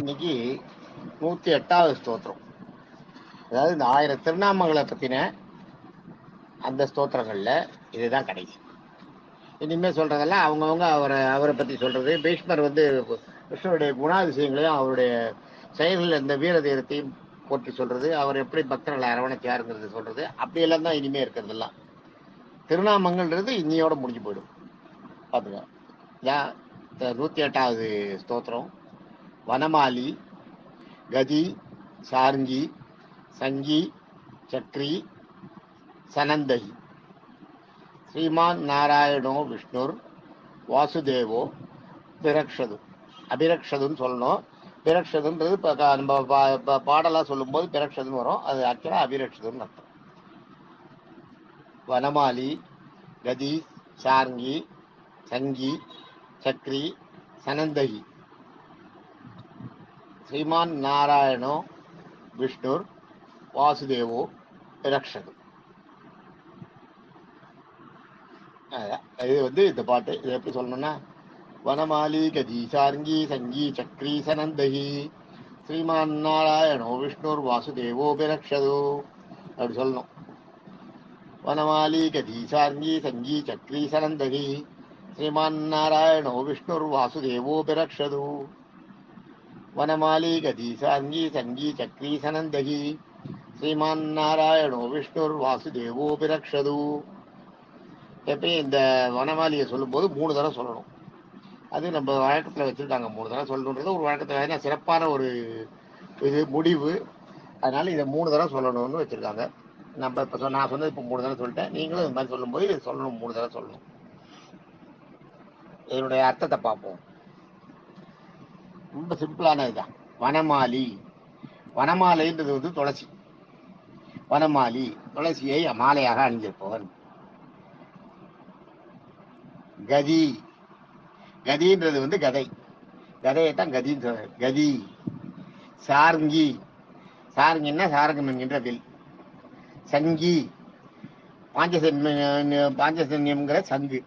இன்னைக்கு 108வது ஸ்தோத்திரம். அதாவது இந்த 1000 திருநாமங்களை பத்தின அந்த ஸ்தோத்திரங்கள்ல இதுதான் கடைசி. இனிமே சொல்றதெல்லாம் அவங்கவுங்க அவரை பத்தி சொல்றது. பீஷ்மர் கிருஷ்ணருடைய குணாதிசயங்களையும் அவருடைய செயல்கள் இந்த வீர தீரத்தையும் போற்றி சொல்றது, அவர் எப்படி பக்தர்களை அரவணைச்சாருங்கிறது சொல்றது. அப்படியெல்லாம் தான் இனிமே இருக்கிறதெல்லாம். திருநாமங்கள்ன்றது இன்னையோட முடிஞ்சு போயிடும். பாத்துக்க, 108வது ஸ்தோத்திரம். வனமாலி, கதி, சார்ங்கி, சங்கி, சக்ரி, சனந்தகி. ஸ்ரீமான் நாராயணோ விஷ்ணுர் வாசுதேவோ பிரக்ஷது. அபிரக்ஷதுன்னு சொல்லணும். பிரக்ஷதுன்றது நம்ம பாடலாம் சொல்லும்போது பிரக்ஷதுன்னு வரும். அது ஆக்சுவலா அபிரக்ஷதுன்னு அர்த்தம். வனமாலி, கதி, சார்ங்கி, சங்கி, சக்ரி, சனந்தகி. ஸ்ரீமான் நாராயணோ விஷ்ணுர் வாசுதேவோ பிரக்ஷது. இது இந்த பாட்டு. இது எப்படி சொல்லணும்னா, வனமாலி, கதி, சார்ங்கி, சங்கி, சக்ரி, சனந்தகி, ஸ்ரீமான் நாராயணோ விஷ்ணுர் வாசுதேவோ பிரக்ஷது அப்படி சொல்லணும். வனமாலி, கதி, சார்ங்கி, சங்கி, சக்ரி, சனந்தகி, ஸ்ரீமான் நாராயணோ விஷ்ணுர் வாசுதேவோ பிரக்ஷது. வனமாலி, கதி, சார்ங்கி, சங்கி, சக்ரி, சனந்தகி, ஸ்ரீமான் நாராயணோ விஷ்ணுர் வாசுதேவோ பிரக்ஷது. எப்பயும் இந்த வனமாலியை சொல்லும்போது 3 தடவை சொல்லணும். அது நம்ம வழக்கத்தில் வச்சுருக்காங்க. 3 தடவை சொல்லணுன்றது ஒரு வழக்கத்தில் சிறப்பான ஒரு இது முடிவு. அதனால இதை 3 தடவை சொல்லணும்னு வச்சுருக்காங்க. நம்ம இப்போ நான் சொன்னது இப்போ 3 தடவை சொல்லிட்டேன். நீங்களும் இது மாதிரி சொல்லும்போது இது சொல்லணும், 3 தடவை சொல்லணும். இதனுடைய அர்த்தத்தை பார்ப்போம். ரொம்ப சிம்பிளான இதுதான். வனமாலி, வனமாலைன்றது துளசி. வனமாலி, துளசியை மாலையாக அணிந்திருப்பவன். கதி, கதின்றது கதை. கதையைத்தான் கதின்னு சொல்ற. கதி. சார்ங்கி, சார்ங்கின்னா சாரங்கம் என்கின்ற வில். சங்கி, பாஞ்சசன்யம்ங்கிற சங்கு.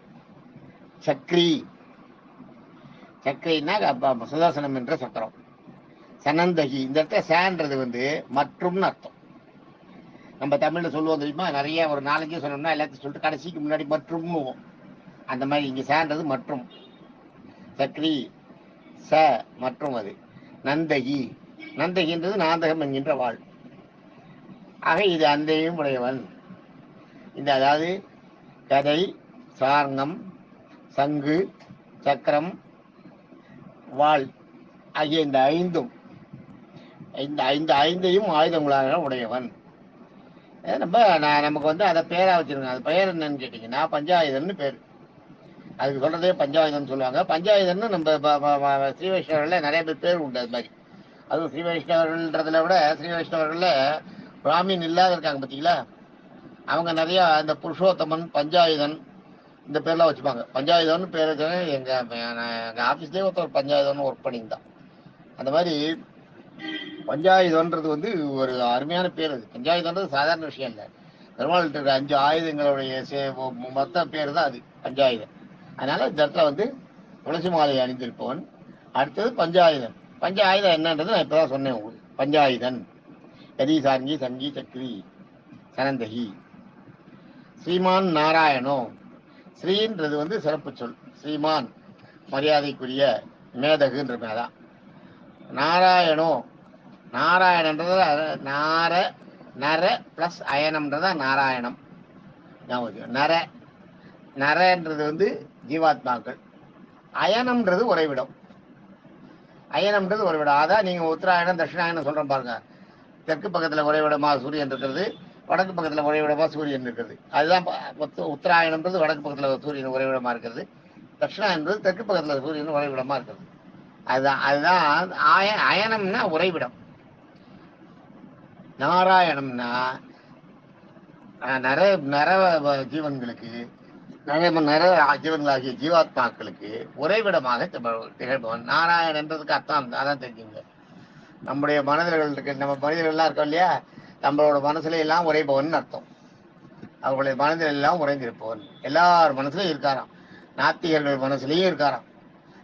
சக்ரி, சக்ரின்னா சுதர்சனம் என்ற சக்கரம். சனந்தகி, இந்த இடத்துல சேன்றது மற்றும்னு அர்த்தம். நம்ம தமிழ்ல சொல்லுவோம் தெரியுமா, நிறைய ஒரு 4-5 சொல்லணும்னா எல்லாத்தையும் சொல்லிட்டு கடைசிக்கு முன்னாடி மற்றும்னு. அந்த மாதிரி இங்க சேன்றது மற்றும். சக்ரி ச மற்றும். அது நந்தகி, நந்தகின்றது நாந்தகம் என்கின்ற வாழ். ஆக இது அந்தையும் உடையவன். இந்த அதாவது கதை, சார்ங்கம், சங்கு, சக்கரம், வாழ் ஆகிய இந்த ஐந்தையும் ஆயுதங்களாக உடையவன். நமக்கு அதை பேரா வச்சிருக்கோம். அது பெயர் என்னன்னு கேட்டீங்கன்னா பஞ்சாயுதன்னு பேர். அதுக்கு சொல்றதே பஞ்சாயுதம்னு சொல்லுவாங்க. பஞ்சாயுதன்னு நம்ம ஸ்ரீ வைஷ்ணவர்கள்ல நிறைய பேர் உண்டு. அது மாதிரி அதுவும் ஸ்ரீ வைஷ்ணவர்கள்ன்றதுல விட ஸ்ரீ வைஷ்ணவர்கள்ல பிராமின் இல்லாத இருக்காங்க பார்த்தீங்களா, அவங்க நிறைய இந்த புருஷோத்தமன், பஞ்சாயுதன் இந்த பேர்லாம் வச்சுப்பாங்க. பஞ்சாயுதம்னு பேர் எங்க ஆபீஸ்லயே ஒருத்தர் பஞ்சாயுதம்னு ஒர்க் பண்ணியிருந்தான். அந்த மாதிரி பஞ்சாயுதம்ன்றது ஒரு அருமையான பேர். அது பஞ்சாயுதம்ன்றது சாதாரண விஷயம் இல்லை. பெருமாள் இருக்கிற 5 ஆயுதங்களுடைய மொத்த பேர் தான் அது பஞ்சாயுதம். அதனால இந்த இடத்துல துளசி மாலை அணிந்திருப்பவன். அடுத்தது பஞ்சாயுதன். பஞ்சாயுதம் என்னன்றது நான் இப்பதான் சொன்னேன் உங்களுக்கு. பஞ்சாயுதன் கதி, சார்ங்கி, சங்கி, சக்ரி, சனந்தகி. ஸ்ரீமான் நாராயணோ, ஸ்ரீன்றது சிறப்பு சொல். ஸ்ரீமான் மரியாதைக்குரிய, மேதகுன்ற மேதான். நாராயணோ, நாராயணன்றது நர பிளஸ் அயனம்ன்றதா நாராயணம். நர, நரன்றது ஜீவாத்மாக்கள். அயனம்ன்றது உறைவிடம். அயனம்ன்றது உறைவிடம். அதான் நீங்க உத்தராயணம் தட்சிணாயணம் சொல்றோம் பாருங்க. தெற்கு பக்கத்துல உறைவிடமா சூரியன் இருக்கிறது, வடக்கு பக்கத்துல உறைவிடமா சூரியன் இருக்கிறது. அதுதான் உத்தராயணம்ன்றது வடக்கு பக்கத்துல சூரியன் உறைவிடமா இருக்கிறது. தட்சிணாயணம்ன்றது தெற்கு பக்கத்துல சூரியன் உறைவிடமா இருக்கிறது. அதுதான் அயனம்னா உறைவிடம். நாராயணம்னா நர ஜீவன்களுக்கு, நர ஜீவன்களாகிய ஜீவாத்மாக்களுக்கு உறைவிடமாக திகழ்பவன். நாராயணன்றதுக்கு அர்த்தம் அதான் தெரிஞ்சுங்க. நம்முடைய மனிதர்கள் இருக்கு, நம்ம மனிதர்கள்லாம் இருக்கோம் இல்லையா, நம்மளோட மனசுல எல்லாம் உரைபவன் அர்த்தம். அவங்களுடைய மனதில் எல்லாம் உறைந்திருப்பவன். எல்லார் மனசுலயும் இருக்காராம். நாத்திகர்கள் மனசுலயும் இருக்காராம்,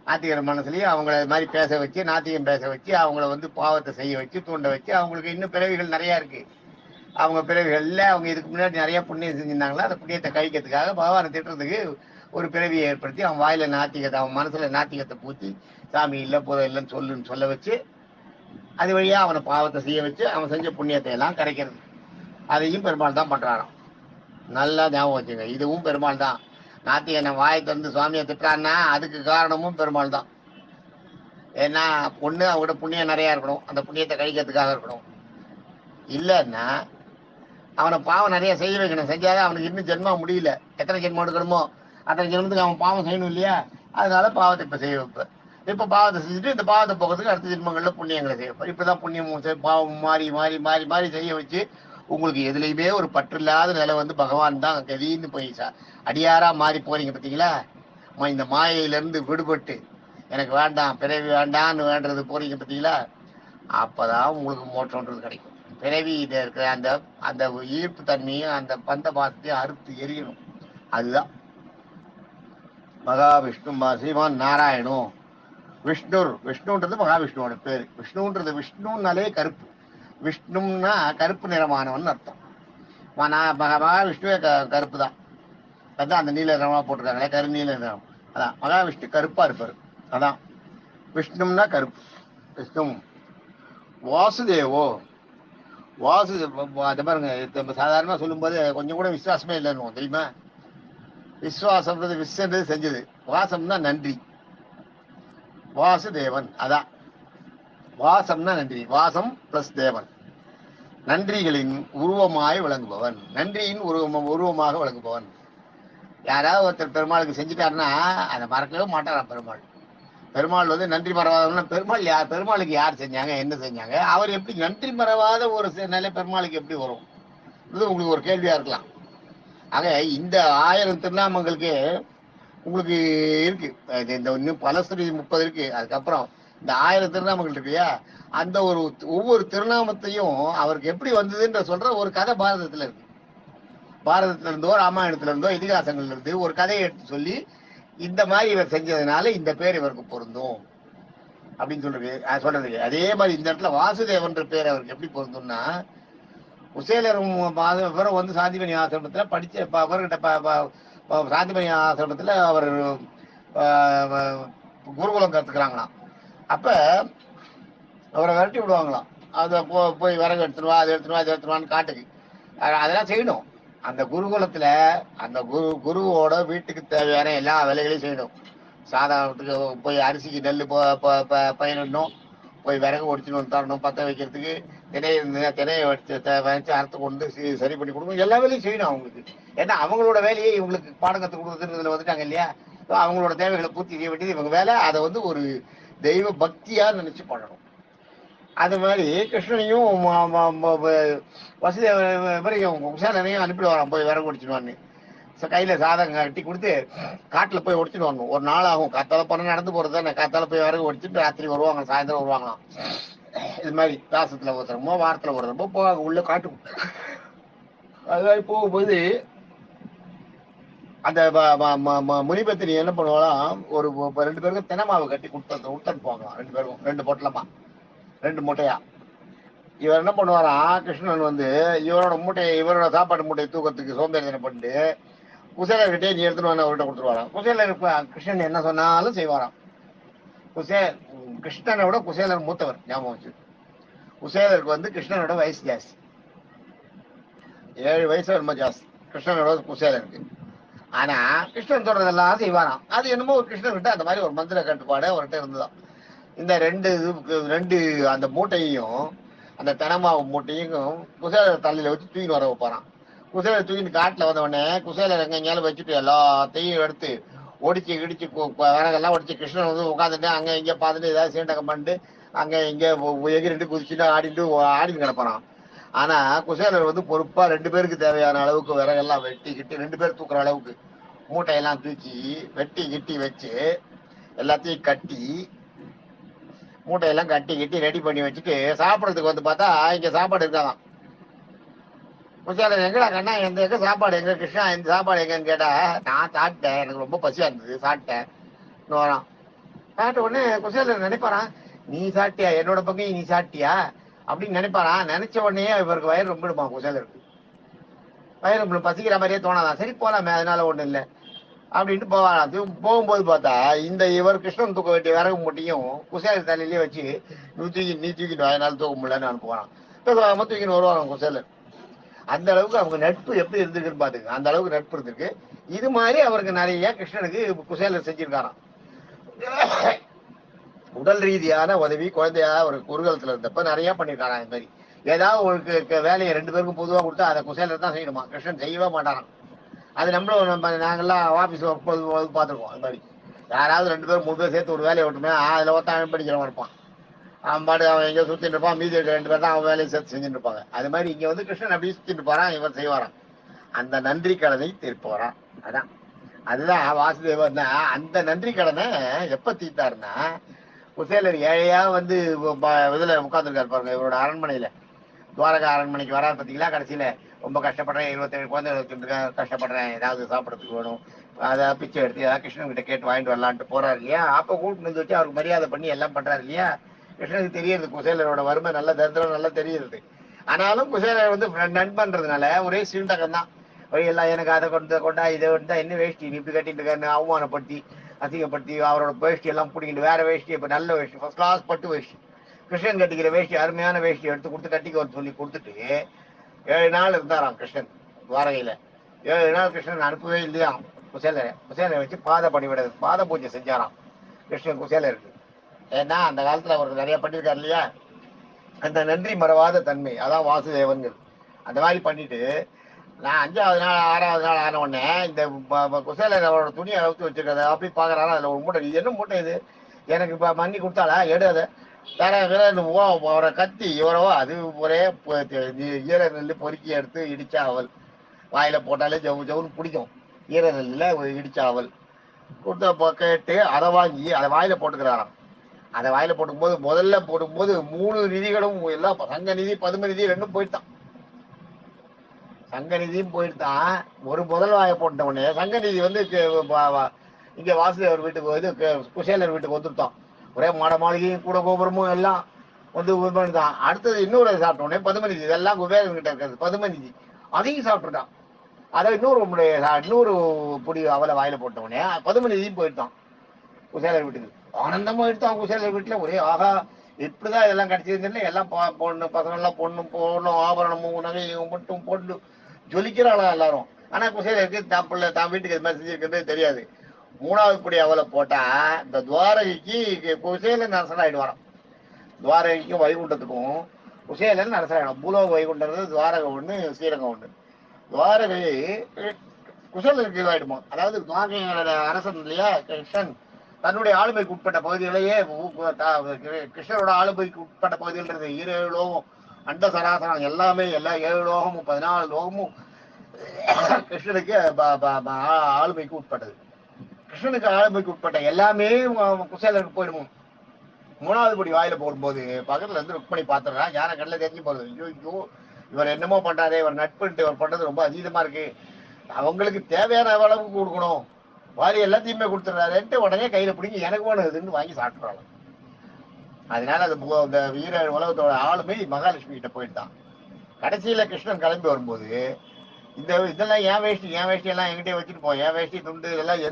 நாத்திகர் மனசுலயும் அவங்கள இது மாதிரி பேச வச்சு, நாத்திகம் பேச வச்சு, அவங்கள வந்து பாவத்தை செய்ய வச்சு, தூண்ட வச்சு, அவங்களுக்கு இன்னும் பிறவிகள் நிறைய இருக்கு. அவங்க பிறவிகள்ல அவங்க இதுக்கு முன்னாடி நிறைய புண்ணியம் செஞ்சிருந்தாங்களா, அந்த புண்ணியத்தை கழிக்கிறதுக்காக பகவானை திட்டுறதுக்கு ஒரு பிறவியை ஏற்படுத்தி அவன் வாயில நாத்திகத்தை, அவன் மனசுல நாத்திகத்தை பூத்தி சாமி இல்லை பூதம் இல்லைன்னு சொல்ல வச்சு, அது வழியா அவனை பாவத்தை செய்ய வச்சு அவன் செஞ்ச புண்ணியத்தை எல்லாம் கரைக்கிறது. அதையும் பெருமாள் தான் பண்றாராம். நல்லா ஞாபகம் வச்சுங்க, இதுவும் பெருமாள் தான். நாத்திகனை வாயை திறந்து சுவாமியை திட்டான்னா அதுக்கு காரணமும் பெருமாள் தான். ஏன்னா பொண்ணு அவங்ககிட்ட புண்ணியம் நிறைய இருக்கணும், அந்த புண்ணியத்தை கழிக்கிறதுக்காக இருக்கணும். இல்லைன்னா அவனை பாவம் நிறைய செய்ய வைக்கணும். செஞ்சாதான் அவனுக்கு இன்னும் ஜென்மம் முடியல, எத்தனை ஜென்மம் எடுக்கணுமோ அத்தனை ஜென்மத்துக்கு அவன் பாவம் செய்யணும் இல்லையா? அதனால பாவத்தை இப்ப செய்ய வைப்ப. இப்ப பாவத்தை செஞ்சுட்டு இந்த பாவத்தை போகிறதுக்கு அடுத்த ஜென்மங்கள்ல புண்ணியங்களை செய்யப்ப. இப்பதான் புண்ணியம் பாவம் மாறி மாறி மாறி மாறி செய்ய வச்சு உங்களுக்கு எதுலையுமே ஒரு பற்று இல்லாத நிலை வந்து பகவான் தான் கதின்னு போய் அடியாரா மாறி போறீங்க பார்த்தீங்களா? இந்த மாயையிலிருந்து விடுபட்டு எனக்கு வேண்டாம் பிறவி வேண்டான்னு வேண்டது போறீங்க பார்த்தீங்களா? அப்பதான் உங்களுக்கு மோற்றம்ன்றது கிடைக்கும். பிறவி இதை இருக்கிற அந்த அந்த ஈர்ப்பு தன்மையும் அந்த பந்த பாசத்தையும் அறுத்து எரியணும். அதுதான் மகாவிஷ்ணு. ஸ்ரீமான் நாராயணம் விஷ்ணுன்றது மகாவிஷ்ணுவோட பேரு. விஷ்ணுன்றது விஷ்ணுன்னாலே கருப்பு. விஷ்ணுன்னா கருப்பு நிறமானவன் அர்த்தம். மகாவிஷ்ணுவே கருப்பு தான். அதான் அந்த நீல நிறமா போட்டிருக்காங்களே, கருநீல நிறம். அதான் மகாவிஷ்ணு கருப்பா இருப்பாரு. அதான் விஷ்ணும்னா கருப்பு. விஷ்ணு வாசுதேவோ அதை பாருங்க, சாதாரணமா சொல்லும் போது கொஞ்சம் கூட விசுவாசமே இல்லைன்னு தெரியுமா? விசுவாசம்ன்றது விஸ்ன்றது செஞ்சது, வாசம்னா நன்றி. வாசுதேவன் அதான் வாசம்னா நன்றி. வாசம் பிளஸ் தேவன், நன்றிகளின் உருவமாய் விளங்குபவன், நன்றியின் உருவமாக விளங்குபவன். யாராவது ஒருத்தர் பெருமாளுக்கு செஞ்சுட்டாருன்னா அதை மறக்கவே மாட்டாரா பெருமாள். பெருமாள் வந்து நன்றி மறவாதவன்னா பெருமாள் யார்? பெருமாளுக்கு யார் செஞ்சாங்க, என்ன செஞ்சாங்க? அவர் எப்படி நன்றி மறவாத ஒரு நிலை பெருமாளுக்கு எப்படி வரும்? இது உங்களுக்கு ஒரு கேள்வியா இருக்கலாம். ஆக இந்த 1000 திருநாமங்களுக்கு உங்களுக்கு இருக்கு. இந்த இன்னும் பலஸ்ரீ 30 இருக்கு. அதுக்கப்புறம் இந்த 1000 திருநாமங்கள் இருக்கு இல்லையா? அந்த ஒவ்வொரு திருநாமத்தையும் அவருக்கு எப்படி வந்ததுன்ற சொல்ற ஒரு கதை பாரதத்துல இருக்கு. பாரதத்துல இருந்தோ ராமாயணத்துல இருந்தோ இதிகாசங்கள்ல இருந்து ஒரு கதையை எடுத்து சொல்லி இந்த மாதிரி இவர் செஞ்சதுனால இந்த பேர் இவருக்கு பொருந்தும் அப்படின்னு சொல்றது. அதே மாதிரி இந்த இடத்துல வாசுதேவன்ற பேர் அவருக்கு எப்படி பொருந்தும்னா, குசேலரும் வந்து சாந்திமணி ஆசிரமத்துல படிச்ச அவர்கிட்ட சாந்திமணி ஆசிரமத்துல அவர் குருகுலம் கத்துக்கிறாங்களாம். அப்ப அவரை விரட்டி விடுவாங்களாம். அதை போய் விறகு எடுத்துருவா, அதை எடுத்துருவா, இதை எடுத்துருவான்னு காட்டுக்கு. அதெல்லாம் செய்யணும். அந்த குருகுலத்துல அந்த குருவோட வீட்டுக்கு தேவையான எல்லா வேலைகளையும் செய்யணும். சாதாரணத்துக்கு போய் அரிசிக்கு நெல் பயிரிடணும், போய் விறகு ஒடிச்சுன்னு தரணும், பற்ற வைக்கிறதுக்கு திணையை வச்சு அறுத்து கொண்டு சரி பண்ணி கொடுக்கணும். எல்லா வேலையும் செய்யணும் அவங்களுக்கு. ஏன்னா அவங்களோட வேலையை இவங்களுக்கு பாடம் கற்றுக் கொடுக்குறதுல வந்துட்டாங்க இல்லையா? அவங்களோட தேவைகளை பூர்த்தி செய்ய வேண்டியது இவங்க வேலை. அதை வந்து ஒரு தெய்வ பக்தியா நினைச்சு பண்ணணும். அது மாதிரி கிருஷ்ணனையும் வசுதேவரையும் குசேலனையும் அனுப்பிடுவாராம் போய் விறகு ஒடிச்சுடுவான்னு. கையில சாதம் கட்டி கொடுத்து காட்டுல போய் ஒடிச்சுட்டு வரணும். ஒரு நாள் ஆகும். காத்தால போன நடந்து போறது தானே. காத்தால போய் விறகு ஒடிச்சுட்டு ராத்திரி வருவாங்க, சாயந்தரம் வருவாங்களாம். இது மாதிரி தாசத்துல ஒருத்தரமோ வாரத்துல ஒருத்தரமோ போவாங்க உள்ள காட்டு. அது மாதிரி போகும்போது அந்த முனிபத்தினி என்ன பண்ணுவாங்களாம், ஒரு 2 பேருக்கும் தினமாவை கட்டி விட்டு போவாங்களாம். 2 பேருக்கும் 2 பொட்டலமா 2 மூட்டையா. இவர் என்ன பண்ணுவாரா, கிருஷ்ணன் வந்து இவரோட சாப்பாடு மூட்டையை தூக்கத்துக்கு சோம்பேறித்தனை பண்ணிட்டு குசேலர்கிட்டே நீ எடுத்துன்னு அவர்கிட்ட கொடுத்துருவாராம். குசேலர் கிருஷ்ணன் என்ன சொன்னாலும் செய்வாராம். கிருஷ்ணனை விட குசேலர் மூத்தவர், ஞாபகம் வச்சு. குசேலருக்கு வந்து கிருஷ்ணனோட வயசு ஜாஸ்தி, 7 வயசு ரொம்ப ஜாஸ்தி கிருஷ்ணனோட குசேலருக்கு. ஆனா கிருஷ்ணன் சொல்றதெல்லாம் செய்வாராம். அது என்னமோ கிருஷ்ணன்கிட்ட அந்த மாதிரி ஒரு மந்திர கட்டுப்பாடு அவர்கிட்ட இருந்துதான். இந்த 2 அந்த மூட்டையும் அந்த தெனமாவு மூட்டையும் குசேலர் தலையில வச்சு தூக்கின்னு வர வைப்பாராம். குசேலர் தூக்கிட்டு காட்டுல வந்தவொடனே குசேலர் எங்கெங்கேயாலும் வச்சுட்டு எல்லாத்தையும் எடுத்து ஒடிச்சு கிடிச்சு விறகெல்லாம் ஒடிச்சு கிருஷ்ணன் வந்து உட்காந்துட்டு அங்க இங்கே பார்த்துட்டு ஏதாவது சீண்டகம் பண்ணிட்டு அங்க இங்க எகிரிட்டு குதிச்சுட்டு ஆடிட்டு கிடப்பாராம். ஆனா குசேலர் வந்து பொறுப்பா 2 பேருக்கு தேவையான அளவுக்கு விறகெல்லாம் வெட்டி கிட்டி 2 பேர் தூக்குற அளவுக்கு மூட்டையெல்லாம் தூக்கி வெட்டி கிட்டி வச்சு எல்லாத்தையும் கட்டி மூட்டையெல்லாம் கட்டி கிட்டி ரெடி பண்ணி வச்சுட்டு சாப்பிடறதுக்கு வந்து பார்த்தா இங்க சாப்பாடு இருக்காதான். குசேலர் எங்கடா கண்ணா எங்க சாப்பாடு எங்க கிருஷ்ணா இந்த சாப்பாடு எங்கன்னு கேட்டா, நான் சாப்பிட்டேன், எனக்கு ரொம்ப பசியா இருந்தது, சாப்பிட்டேன் வரான். காட்ட உடனே குசேலர் நினைப்பாரான், நீ சாட்டியா என்னோட பக்கம் நீ சாட்டியா அப்படின்னு நினைப்பாரான். நினைச்ச உடனே இவருக்கு வயிறு ரொம்பிடுமா, குசேலருக்கு வயிறு ரொம்ப பசிக்கிற மாதிரியே தோணாதான். சரி போலாமே, அதனால ஒண்ணும் இல்லை அப்படின்ட்டு போவாராம். போகும்போது பார்த்தா இந்த இவர் கிருஷ்ணன் தூக்க வேண்டிய விறகு மூட்டையும் குசேலர் தலையிலேயே வச்சு நீ தூக்கிட்டு வா, என்னால் தூக்க முடியலன்னு அனுப்புவாராம். தூக்கின்னு வருவாராம் குசேலர். அந்த அளவுக்கு அவங்க நட்பு எப்படி இருந்திருக்குன்னு பாத்துங்க. அந்த அளவுக்கு நட்பு இருந்திருக்கு. இது மாதிரி அவருக்கு நிறைய கிருஷ்ணனுக்கு குசேலர் செஞ்சிருக்காராம். உடல் ரீதியான உதவி, குழந்தையா ஒரு குருகலத்துல இருந்தப்ப நிறைய பண்ணிருக்காராம். இந்த மாதிரி ஏதாவது ஒரு வேலையை 2 பேருக்கும் பொதுவா கொடுத்தா அதை குசேலர் தான் செய்யணுமா, கிருஷ்ணன் செய்யவே மாட்டாராம். அது நம்மளும் நாங்கெல்லாம் ஆபீஸ் ஒர்க் போது பார்த்துருக்கோம். அது மாதிரி யாராவது 2 பேரும் 3 பேர் சேர்த்து ஒரு வேலையை விட்டுமே, அதுல ஒருத்தன் படிக்கிறவன் இருப்பான், அவன் பாடு அவன் எங்க சுத்திட்டு இருப்பான், மீதி 2 பேர் தான் அவன் வேலையை சேர்த்து செஞ்சுட்டு இருப்பாங்க. அது மாதிரி இங்க வந்து கிருஷ்ணன் அப்படி சுத்திட்டு இருப்பாரான், இவர் செய்வாராம். அந்த நன்றி கடனை தீர்ப்போறான். அதான் அதுதான் வாசுதேவன் தான். அந்த நன்றி கடனை எப்ப தீர்த்தாருன்னா, குசேலர் ஏழையா வந்து இதுல உட்கார்ந்துருக்காரு பாருங்க, இவரோட அரண்மனையில, துவாரகா அரண்மனைக்கு வராது பார்த்தீங்களா. கடைசியில ரொம்ப கஷ்டப்படுறேன், 27 குழந்தை வச்சுருக்கேன், கஷ்டப்படுறேன், ஏதாவது சாப்பிடறதுக்கு வேணும், அதை பிச்சை எடுத்து ஏதாவது கிருஷ்ணன் கிட்ட கேட்டு வாங்கிட்டு வரலான்ட்டு போறாரு இல்லையா. அப்ப கூட்டு வந்து வச்சு அவருக்கு மரியாதை பண்ணி எல்லாம் பண்றாரு இல்லையா. கிருஷ்ணனுக்கு தெரியுது குசேலரோட வறுமை, நல்ல தரித்திரம் நல்லா தெரியுது. ஆனாலும் குசேலர் வந்து நண்பன்றதுனால ஒரே சீண்டகம் தான். எல்லாம் எனக்கு அதை கொண்டா இதை கொண்டா, என்ன வேஷ்டி நீ இப்படி கட்டிட்டு இருக்காருன்னு அவமானப்படுத்தி அசிங்கப்படுத்தி அவரோட வேஷ்டி எல்லாம் பிடிக்கிட்டு வேற வேஷ்டி, இப்ப நல்ல வேஷ்டி ஃபர்ஸ்ட் கிளாஸ் பட்டு வேஷ்டி, கிருஷ்ணன் கட்டிக்கிற வேஷ்டி, அருமையான வேஷ்டி எடுத்து கொடுத்து கட்டிக்க சொல்லி கொடுத்துட்டு 7 நாள் இருந்தாராம் கிருஷ்ணன் துவாரகையில. 7 நாள் கிருஷ்ணன் அனுப்பவே இல்லையாம் குசேலரை வச்சு பாத பூஜை செஞ்சாராம் கிருஷ்ணன் குசேலருக்கு. ஏன்னா அந்த காலத்துல அவருக்கு நிறைய பண்ணிருக்காரு இல்லையா. அந்த நன்றி மறவாத தன்மை, அதான் வாசுதேவன்கள். அந்த மாதிரி பண்ணிட்டு நான் 5வது நாள் 6வது நாள் ஆன உடனே இந்த குசேலர் அவரோட துணியை அவுத்து வச்சிருக்கிறத அப்படி பாக்குறாரா. அதுல ஒரு மூட்டை, இது என்ன மூட்டை இது, எனக்கு இப்ப மண்ணி கொடுத்தாளா, எடுத தர அவரை கத்தி இவரவோ அது ஒரே ஈர நெல்லு பொறுக்கி எடுத்து இடிச்சா அவள் வாயில போட்டாலே ஜவு ஜவுன்னு பிடிக்கும். ஈர நெல்லுல இடிச்சா அவள் கொடுத்த கேட்டு அதை வாங்கி அதை வாயில போட்டுக்கிறாராம். அதை வாயில போட்டுக்கும்போது முதல்ல போடும்போது 3 நிதிகளும் எல்லாம் சங்க நிதி பதும நிதி 2ம் போயிட்டான். சங்க நிதியும் போயிட்டான். ஒரு முதல் வாயை போட்ட உடனே சங்க நிதி வந்து இங்க வாசுதேவர் வீட்டுக்கு வந்து குசேலர் வீட்டுக்கு வந்துட்டான். ஒரே மாட மாளிகையும் கூட கோபுரமும் எல்லாம் வந்து தான். அடுத்தது இன்னொரு சாப்பிட்ட உடனே பதும நிதி, இதெல்லாம் குபேரன் கிட்ட இருக்கிறது பதும நிதி, அதையும் சாப்பிட்டுட்டான். அதை இன்னொரு பொடி அவளை வாயில போட்ட உடனே பதும நிதியும் போயிட்டான் குசேலர் வீட்டுக்கு. ஆனந்தமா எடுத்தான் குசேலர் வீட்டுல. ஒரே ஆகா இப்படிதான் இதெல்லாம் கிடைச்சதுன்னு எல்லாம் பொண்ணு பசங்க எல்லாம் பொண்ணும் ஆபரணமும் நகையும் மட்டும் போட்டு ஜொலிக்கிறாளா எல்லாரும். ஆனா குசேலருக்கு தான் வீட்டுக்கு இது மாதிரி செஞ்சிருக்கிறது தெரியாது. 3வது படி அவளை போட்டா இந்த துவாரகைக்கு குசேலன் அரசன் ஆயிடுவாராம். துவாரகைக்கும் வைகுண்டத்துக்கும் குசேலன் அரசன். பூலோக வைகுண்டது துவாரகம் ஒண்ணு, ஸ்ரீரங்கம் ஒண்ணு. துவாரகை குசேலருக்கு ஆயிடுமா. அதாவது துவாரகையோட அரசன் இல்லையா கிருஷ்ணன், தன்னுடைய ஆளுமைக்கு உட்பட்ட பகுதிகளையே கிருஷ்ணரோட ஆளுமைக்கு உட்பட்ட பகுதிகள்ன்றது 7 லோகம், அண்ட சராசரம் எல்லாமே, எல்லா 7 லோகமும் 14 லோகமும் கிருஷ்ணனுக்கு ஆளுமைக்கு உட்பட்டது. கிருஷ்ணனுக்கு ஆளுமைக்கு உட்பட்ட எல்லாமே குசேலருக்கு போயிடுமோ. 3வது படி வாயில போடும்போது பக்கத்துல இருந்து ருக்மணி பாத்துறா, யாரை கடல தெரிஞ்சு போகுது. ஐயோ இவர் என்னமோ பண்றாரு, இவர் நட்புன்ட்டு இவர் பண்றது ரொம்ப அதீதமா இருக்கு, அவங்களுக்கு தேவையான அளவுக்கு கொடுக்கணும், வாரி எல்லாத்தையுமே கொடுத்துறாருன்ட்டு உடனே கையில பிடிங்கி எனக்கு வேணுதுன்னு வாங்கி சாப்பிட்றாங்க. அதனால அது இந்த வீர உலகத்தோட ஆளுமை மகாலட்சுமி கிட்ட போயிட்டான். கடைசியில கிருஷ்ணன் கிளம்பி வரும்போது இதெல்லாம் என் வேஷ்டி எல்லாம் என்கிட்டயே வச்சுட்டு போ, என் வேஷ்டி துண்டு இதெல்லாம்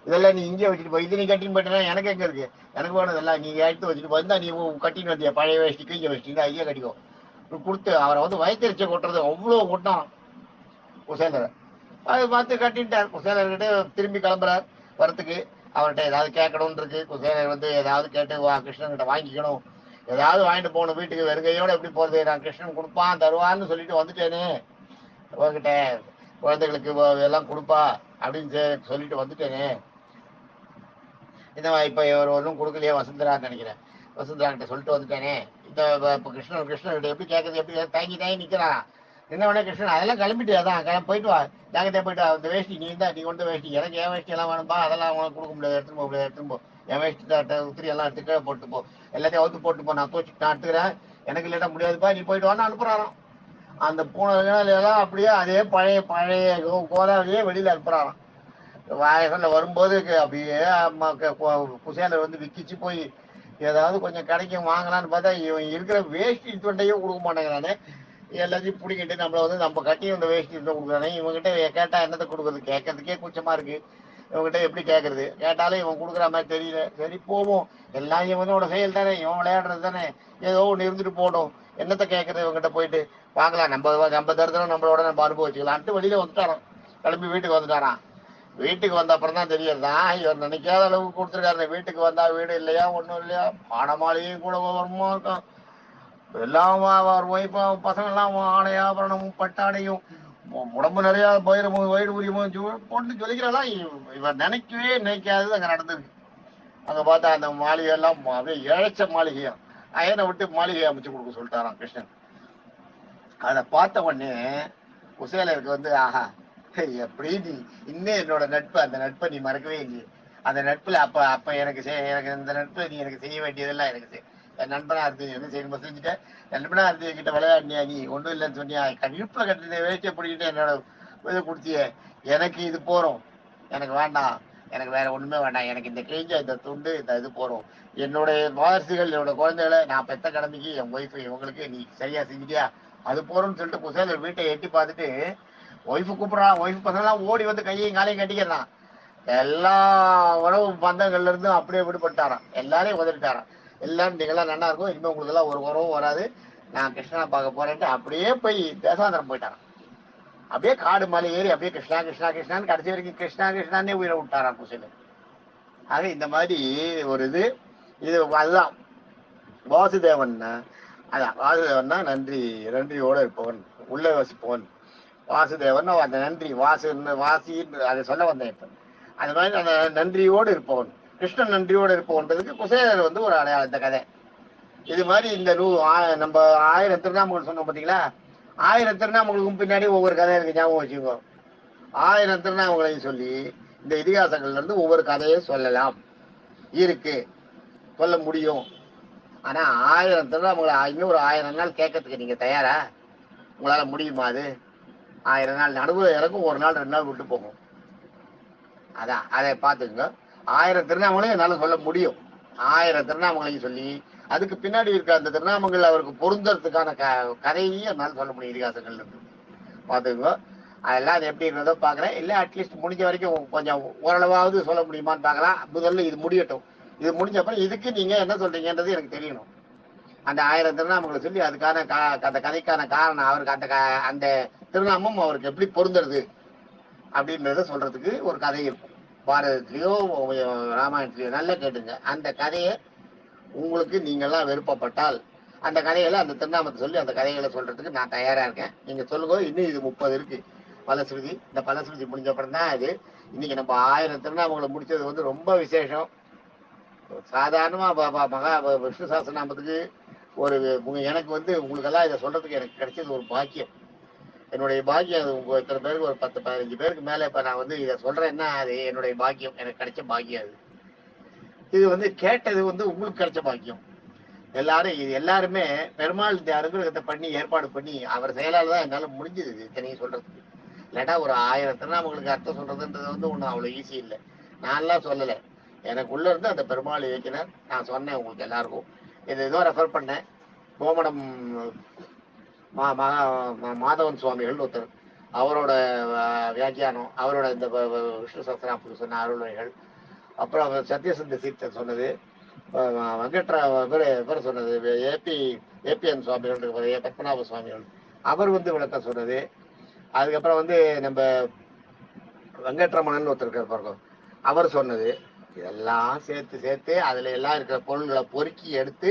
இதெல்லாம் நீ இங்கே வச்சுட்டு போய், இது நீ கட்டின்னு போயிட்டா எனக்கு எங்க இருக்கு, எனக்கு வேணும் இதெல்லாம் நீங்க எடுத்து வச்சுட்டு போயிருந்தா நீ கட்டின்னு வந்தியா பழைய வேஷ்டி கிழிஞ்ச வேஷ்டி ஐயா கட்டிக்கோ கொடுத்து அவரை வந்து வயிற்றுச்சை கொட்டுறது அவ்வளவு கொட்டான் குசேலரை. அதை பார்த்து கட்டிட்டார். குசேலர்கிட்ட திரும்பி கிளம்புறார் வரத்துக்கு. அவர்கிட்ட ஏதாவது கேட்கணும்னு இருக்கு. குசேலர் வந்து ஏதாவது கேட்டு கிருஷ்ணன் கிட்ட வாங்கிக்கணும், ஏதாவது வாங்கிட்டு போகணும் வீட்டுக்கு. வெறுங்கையோட எப்படி போறது, நான் கிருஷ்ணன் கொடுப்பான் தருவான்னு சொல்லிட்டு வந்துட்டேனே, உங்ககிட்ட குழந்தைகளுக்கு எல்லாம் கொடுப்பா அப்படின்னு சொல்லிட்டு வந்துட்டேனே, இந்த இப்ப இவர் ஒன்றும் கொடுக்கலையே வசுந்தரான்னு நினைக்கிறேன், வசுந்தரா கிட்ட சொல்லிட்டு வந்துட்டேனே, இந்த கிருஷ்ணன் கிட்ட எப்படி கேட்கறது, எப்படி தயங்கி நிக்கிறான். என்ன உடனே கிருஷ்ணன் அதெல்லாம் கிளம்பிட்டு அதான் போயிட்டு வா, ஜாக்கிரதையா போயிட்டு வா, இந்த வேஷ்டி நீ தான் நீ கொண்டு வேஷ்டி, எனக்கு என் வேஷ்டி எல்லாம் வேணும்பா, அதெல்லாம் உனக்கு கொடுக்க முடியாது, எடுத்துன்னு போ என் வேஷ்டி உத்திரி எல்லாம் எடுத்து கீழே போட்டு போ, எல்லாத்தையும் அவுத்து போட்டு போ, நான் தோச்சு நான் எடுத்துக்கிறேன், எனக்கு இல்லைன்னா முடியாதுப்பா நீ போயிட்டு வான்னு அனுப்புறாராம். அந்த பூனை எல்லாம் அப்படியே அதே பழைய கோதாவரியே வெளியில அனுப்புறாராம். வாயகன்ல வரும்போது அப்படியே குசேலர் வந்து விக்கிச்சு போய் ஏதாவது கொஞ்சம் கிடைக்கும் வாங்கலான்னு பார்த்தா இவன் இருக்கிற வேஷ்டி தொண்டையும் கொடுக்க மாட்டேங்கிறானே. எல்லாத்தையும் பிடிக்கிட்டு நம்மள வந்து நம்ம கட்டி அந்த வேஷ்டி இருந்தா கொடுக்குறானே. இவங்ககிட்ட கேட்டா என்னத்தை கொடுக்குறது, கேட்கறதுக்கே கூச்சமா இருக்கு. இவங்ககிட்ட எப்படி கேட்கறது, கேட்டாலும் இவன் கொடுக்குற மாதிரி தெரியல. சரி போவோம், எல்லாம் இவனோட செயல் தானே, இவன் விளையாடுறது தானே, ஏதோ ஒன்று இருந்துட்டு போடும், என்னத்தை கேட்கறது இவங்ககிட்ட போயிட்டு பார்க்கலாம், நம்ம தருதலும் நம்மளோட நம்ம அனுபவிச்சுக்கலான்ட்டு வெளியில வந்துட்டாரான். கிளம்பி வீட்டுக்கு வந்துட்டாரான். வீட்டுக்கு வந்த அப்புறம் தான் தெரியறதான் இவர் நினைக்காத அளவுக்கு கொடுத்துருக்காரு. வீட்டுக்கு வந்தா வீடு இல்லையா, ஒன்றும் இல்லையா, பாடமாளிகையும் கூட வருமா இருக்கும், எல்லாம் பசங்க எல்லாம் ஆடையாபரணமும் பட்டாடையும் உடம்பு நிறைய பயிரமும் வயிறு உரியும் போட்டு சொல்லிக்கிறாளா. இவர் நினைக்கவே நினைக்காதது அங்க நடந்திருக்கு. அங்க பார்த்தா அந்த மாளிகை எல்லாம் அப்படியே இழைச்ச மாளிகையா, அயனை விட்டு மாளிகையை அமைச்சு கொடுக்க சொல்லிட்டாராம் கிருஷ்ணன். அதை பார்த்த உடனே குசேலருக்கு வந்து ஆஹா, எப்படி நீ இன்னும் என்னோட நட்பு, அந்த நட்பை நீ மறக்கவே இல்லையே, அந்த நட்புல அப்ப அப்ப எனக்கு இந்த நட்பு நீ எனக்கு செய்ய வேண்டியதெல்லாம் எனக்கு என் நண்பனா இருந்து என்ன செய்யணுமோ செஞ்சுட்டேன். நண்பனா இருந்து என்கிட்ட விளையாடினியா, நீ ஒன்றும் இல்லைன்னு சொன்னியா, இழுப்புல கட்டின வேலையை பிடிக்கிட்டு என்னோட இதை கொடுத்தியே, எனக்கு இது போறோம், எனக்கு வேண்டாம், எனக்கு வேற ஒண்ணுமே வேண்டாம், எனக்கு இந்த கிழிஞ்ச இந்த துண்டு இந்த இது போறோம், என்னுடைய வாரிசுகள் என்னோட குழந்தைகளை நான் பெத்த கடமைக்கு என் ஒய்ஃபு இவங்களுக்கு நீ சரியா செஞ்சுட்டியா, அது போறோம்னு சொல்லிட்டு குசேலர் வீட்டை எட்டி பார்த்துட்டு ஒய்ஃபு கூப்பிடுறான். ஒய்ஃபு பசங்களாம் ஓடி வந்து கையையும் காலையும் கட்டிக்கிறான். எல்லா உறவு பந்தங்கள்ல இருந்தும் அப்படியே விடுபட்டாராம். எல்லாரையும் உதறிட்டாராம். எல்லாரும் நீங்களாம் நல்லா இருக்கும், இனிமே உங்களுக்கு எல்லாம் ஒரு உறவும் வராது, நான் கிருஷ்ணனை பார்க்க போறேன்ட்டு அப்படியே போய் தேசாந்திரம் போயிட்டாராம். அப்படியே காடு மலை ஏறி அப்படியே கிருஷ்ணா கிருஷ்ணா கிருஷ்ணான்னு கடைசி வரைக்கும் கிருஷ்ணா கிருஷ்ணானே உயிரை விட்டாராம் குசேலர். ஆக இந்த மாதிரி ஒரு இது அதுதான் வாசுதேவன். அதான் வாசுதேவன்னா நன்றியோட இருப்பவன், உள்ள வசிப்பவன் வாசுதேவன். அந்த நன்றி வாசின்னு அதை சொல்ல வந்தேன் இப்ப. அந்த மாதிரி அந்த நன்றியோடு இருப்பவன், கிருஷ்ணன் நன்றியோடு இருப்பவன்றதுக்கு குசேலர் வந்து ஒரு அடையாளம் இந்த கதை. இது மாதிரி இந்த நம்ம 1000 திருநாமங்கள் சொன்னோம் பார்த்தீங்களா, 1000 திருநாமங்களுக்கும் பின்னாடி ஒவ்வொரு கதை இருக்கு, ஞாபகம் வச்சுக்கோ. 1000 திருநாமங்களையும் சொல்லி இந்த இதிகாசங்கள்ல இருந்து ஒவ்வொரு கதையை சொல்லலாம், இருக்கு, சொல்ல முடியும். ஆனா 1000 திருநாமங்களை இன்னும் ஒரு 1000 நாள் கேட்கறதுக்கு நீங்க தயாரா? உங்களால முடியுமா? அது 1000 நாள் நடுவில் இறக்கும், ஒரு நாள் 2 நாள் விட்டு போகும். அதான் அதை பார்த்துங்க. 1000 திருநாமங்களையும் என்னால சொல்ல முடியும். 1000 திருநாமங்களையும் சொல்லி அதுக்கு பின்னாடி இருக்க அந்த திருநாமங்கள் அவருக்கு பொருந்தறதுக்கான கதையையும் என்னால் சொல்ல முடியும் இதிகாசங்கள் இருக்கு. பார்த்துக்கோ. அதெல்லாம் அது எப்படி இருந்ததோ பார்க்குறேன். இல்லை அட்லீஸ்ட் முடிஞ்ச வரைக்கும் கொஞ்சம் ஓரளவாவது சொல்ல முடியுமான்னு பார்க்கலாம். முதல்ல இது முடியட்டும். இது முடிஞ்சப்பறம் இதுக்கு நீங்க என்ன சொல்றீங்கன்றது எனக்கு தெரியணும். அந்த 1000 திருநாமங்களை சொல்லி அதுக்கான அந்த கதைக்கான காரணம், அவருக்கு அந்த திருநாமம் அவருக்கு எப்படி பொருந்துறது அப்படின்றத சொல்றதுக்கு ஒரு கதை இருக்கும். பாரதத்திலயோ ராமாயணத்திலயோ நல்லா கேட்டுங்க. அந்த கதையை உங்களுக்கு நீங்கெல்லாம் விருப்பப்பட்டால் அந்த கதைகளை, அந்த திருநாமத்தை சொல்லி அந்த கதைகளை சொல்றதுக்கு நான் தயாரா இருக்கேன். நீங்க சொல்லுங்க. இன்னும் இது 30 இருக்கு பலஸ்ருதி. இந்த பலஸ்ருதி முடிஞ்ச அப்புறம் தான் இது. இன்னைக்கு நம்ம 1000 திருநாமங்களை முடிச்சது வந்து ரொம்ப விசேஷம். சாதாரணமா மகா விஷ்ணு சாஸ்திரநாமத்துக்கு ஒரு எனக்கு வந்து உங்களுக்கெல்லாம் இதை சொல்றதுக்கு எனக்கு கிடைச்சது ஒரு பாக்கியம், என்னுடைய பாக்கியம். அது உங்க இத்தனை பேருக்கு ஒரு 10-15 பேருக்கு மேல இப்ப நான் வந்து இதை சொல்றேன்னா அது என்னுடைய பாக்கியம், எனக்கு கிடைச்ச பாக்கியம். அது இது வந்து கேட்டது வந்து உங்களுக்கு கிடைச்ச பாக்கியம். எல்லாருமே பெருமாள் இந்த அனுகிரகத்தை பண்ணி ஏற்பாடு பண்ணி அவர் செயலால் தான் என்னால முடிஞ்சது இத்தனையும் சொல்றதுக்கு. இல்லாட்டா ஒரு 1000 திருநாமங்களுக்கு அர்த்தம் சொல்றதுன்றது வந்து ஒன்றும் அவ்வளவு ஈஸி இல்லை. நான்லாம் சொல்லலை, எனக்குள்ள இருந்து அந்த பெருமாள் இயக்கினார். நான் சொன்னேன் உங்களுக்கு எல்லாருக்கும். இது ஏதோ ரெஃபர் பண்ணேன். கோமடம் மாதவன் சுவாமிகள் ஒருத்தர், அவரோட வியாக்கியானம், அவரோட இந்த விஷ்ணு சஹஸ்ரநாமத்துக்கு சொன்ன அருள்கள், அப்புறம் அவர் சத்யசந்த சீர்த்தர் சொன்னது, இவர் சொன்னது, ஏபிஎன் சுவாமிகள், பத்மநாப சுவாமிகள் அவர் வந்து விளக்கம் சொன்னது. அதுக்கப்புறம் வந்து நம்ம வெங்கட்ரமணன் ஒருத்தர் இருக்கார், அவர் சொன்னது. இதெல்லாம் சேர்த்து அதுல எல்லாம் இருக்கிற பொருள்களை பொறுக்கி எடுத்து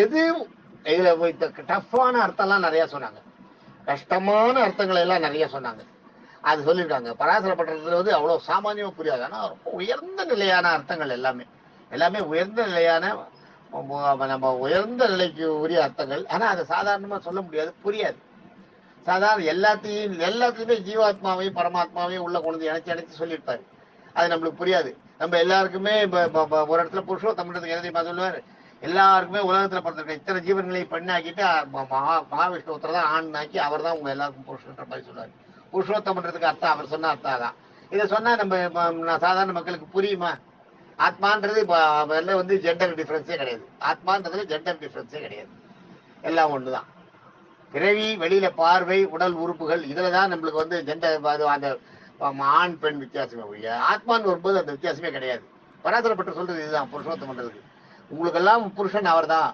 எது இதுல டஃப்பான அர்த்தம்லாம் நிறைய சொன்னாங்க, கஷ்டமான அர்த்தங்களை எல்லாம் நிறைய சொன்னாங்க. அது சொல்லியிருக்காங்க. பராசர பட்டணத்துல வந்து அவ்வளவு சாமானியமா புரியாது. ஆனா ரொம்ப உயர்ந்த நிலையான அர்த்தங்கள் எல்லாமே உயர்ந்த நிலையான, நம்ம உயர்ந்த நிலைக்கு உரிய அர்த்தங்கள். ஆனா அதை சாதாரணமா சொல்ல முடியாது, புரியாது. சாதாரண எல்லாத்தையுமே ஜீவாத்மாவையும் பரமாத்மாவையும் உள்ள கொண்டு இணைச்சு சொல்லியிருப்பாரு. அது நம்மளுக்கு புரியாது. நம்ம எல்லாருக்குமே ஒரு இடத்துல புருஷோத்தமன்றதுக்கு எழுதி சொல்லுவாரு, எல்லாருக்குமே உலகத்துல பிறந்திருக்க இத்தனை ஜீவன்களையும் பெண்ணாக்கிட்டு மகாவிஷ்ணுவத்தில் தான் ஆண் ஆக்கி அவர் தான் உங்க எல்லாருக்கும் புருஷன்ற மாதிரி சொல்லுவாரு. புருஷோத்தமன்றதுக்கு அர்த்தம் அவர் சொன்ன அர்த்தம் தான். இதை சொன்னா நம்ம சாதாரண மக்களுக்கு புரியுமா? ஆத்மான்றது வந்து ஜெண்டர் டிஃபரன்ஸே கிடையாது. ஆத்மான்றதுல ஜெண்டர் டிஃபரன்ஸே கிடையாது. எல்லாம் ஒண்ணுதான். பிறவி, வெளியில பார்வை, உடல் உறுப்புகள், இதுலதான் நம்மளுக்கு வந்து ஜெண்டர் அந்த ஆண் பெண் வித்தியாசமே ஒழிய ஆத்மான்னு வரும்போது அந்த வித்தியாசமே கிடையாது. பராசரப்பட்டு சொல்றது இதுதான் புருஷோத்தம் பண்றது. உங்களுக்கெல்லாம் புருஷன் அவர் தான்,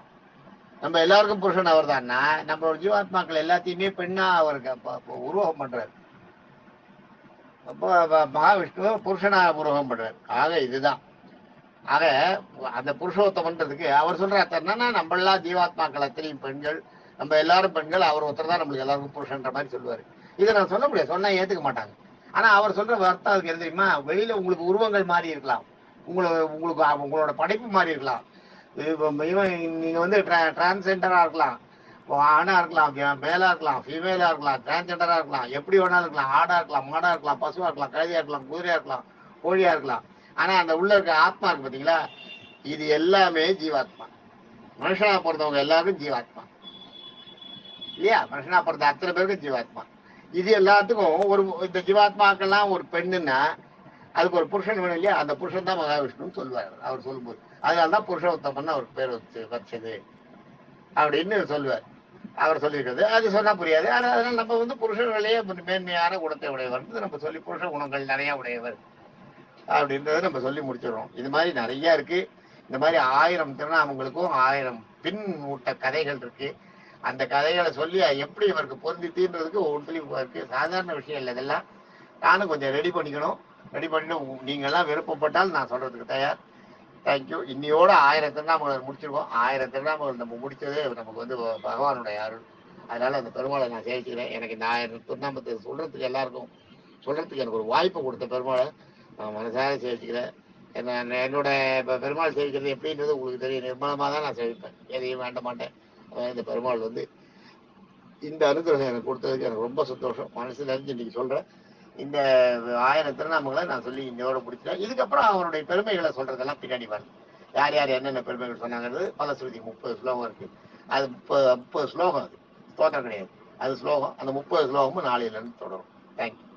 நம்ம எல்லாருக்கும் புருஷன் அவர் தான்னா நம்மளோட ஜீவாத்மாக்கள் எல்லாத்தையுமே பெண்ணா அவருக்கு உருவகம் பண்றாரு. அப்போ மகாவிஷ்ணுவ புருஷனா உருவகம் பண்றாரு. ஆக இதுதான். ஆக அந்த புருஷோத்தமன்றதுக்கு அவர் சொல்றாரு என்னன்னா, நம்ம எல்லாம் ஜீவாத்மாக்கள் அத்தனையும் பெண்கள், நம்ம எல்லாரும் பெண்கள், அவர் ஒருத்தர் தான் நம்மளுக்கு எல்லாருக்கும் புருஷன்ற மாதிரி சொல்லுவாரு. இதை நான் சொல்ல முடியாது, சொன்னா ஏத்துக்க மாட்டாங்க. ஆனா அவர் சொல்ற அர்த்தம் அதுக்கு என்ன தெரியுமா? வெளியில உங்களுக்கு உருவங்கள் மாறி இருக்கலாம், உங்களுக்கு உங்களோட படைப்பு மாறி இருக்கலாம். நீங்க வந்து டிரான்ஸ்ஜெண்டரா இருக்கலாம், ஆணா இருக்கலாம், மேலா இருக்கலாம், ஃபீமேலா இருக்கலாம், டிரான்ஸ்ஜெண்டரா இருக்கலாம், எப்படி வேணாலும் இருக்கலாம், ஆடா இருக்கலாம், மாடா இருக்கலாம், பசுவா இருக்கலாம், கழுதியா இருக்கலாம், குதிரையா இருக்கலாம், கோழியா இருக்கலாம். ஆனா அந்த உள்ள இருக்க ஆத்மா இருக்கு பாத்தீங்களா, இது எல்லாமே ஜீவாத்மா. மனுஷனா பிறந்தவங்க எல்லாருக்கும் ஜீவாத்மா இல்லையா? மனுஷனா பிறந்த அத்தனை பேருக்கும் ஜீவாத்மா. இது எல்லாத்துக்கும் ஒரு இந்த ஜீவாத்மாக்கெல்லாம் ஒரு பெண்ணுன்னா அதுக்கு ஒரு புருஷன் வேணும் இல்லையா? அந்த புருஷன் தான் மகாவிஷ்ணுன்னு சொல்லுவார் அவர் சொல்லும்போது. அதனாலதான் புருஷோத்தமன் அவருக்கு பேர் வச்சது அப்படின்னு சொல்லுவார். அவர் சொல்லியிருக்கிறது அது சொன்னா புரியாது. அதனால நம்ம வந்து புருஷர்களையே மேன்மையான குணத்தை உடையவர் நம்ம சொல்லி புருஷ குணங்கள் நிறைய உடையவர் அப்படின்றத நம்ம சொல்லி முடிச்சிடறோம். இது மாதிரி நிறைய இருக்கு. இந்த மாதிரி 1000 திருநாமங்களுக்கும் 1000 பின் ஊட்ட கதைகள் இருக்கு. அந்த கதைகளை சொல்லி எப்படி இவருக்கு பொருந்தித்தீன்றதுக்கு ஒவ்வொன்றுலையும் இருக்கு. சாதாரண விஷயம் இல்லை இதெல்லாம். நானும் கொஞ்சம் ரெடி பண்ணிக்கணும். ரெடி பண்ணிட்டு நீங்க எல்லாம் விருப்பப்பட்டால் நான் சொல்றதுக்கு தயார். தேங்க்யூ. இன்னையோட 1000 திருநாமங்கள் முடிச்சிருக்கோம். 1000 திருநாமங்கள் நம்ம முடிச்சதே நமக்கு வந்து பகவானுடைய அருள். அதனால அந்த பெருமாளை நான் சேவிச்சுக்கிறேன். எனக்கு இந்த 1000 திருநாமத்தை சொல்றதுக்கு எல்லாருக்கும் சொல்றதுக்கு எனக்கு ஒரு வாய்ப்பு கொடுத்த பெருமாளை நான் மனசார சேவிச்சுக்கிறேன். என்னோட பெருமாள் சேவிக்கிறது எப்படின்றது உங்களுக்கு தெரியும். நிர்மலமா தான் நான் சேவிப்பேன், எதையும் வேண்ட மாட்டேன். இந்த பெருமாள் வந்து இந்த அனுகிரகம் எனக்கு கொடுத்ததுக்கு எனக்கு ரொம்ப சந்தோஷம். மனசு நிறைஞ்சு இன்னைக்கு சொல்றேன். இந்த 1000 திருநாமங்களை நான் சொல்லி இன்னையோட முடிச்சிட்டேன். இதுக்கப்புறம் அவருடைய பெருமைகளை சொல்றதெல்லாம் பின்னாடி வருது. யார் யார் என்னென்ன பெருமைகள் சொன்னாங்கிறது பலஸ்ருதி 30 ஸ்லோகம் இருக்கு. அது 30 ஸ்லோகம், அது ஸ்தோத்திரம் கிடையாது, அது ஸ்லோகம். அந்த 30 ஸ்லோகமும் நாளையில இருந்து தொடரும். தேங்க்யூ.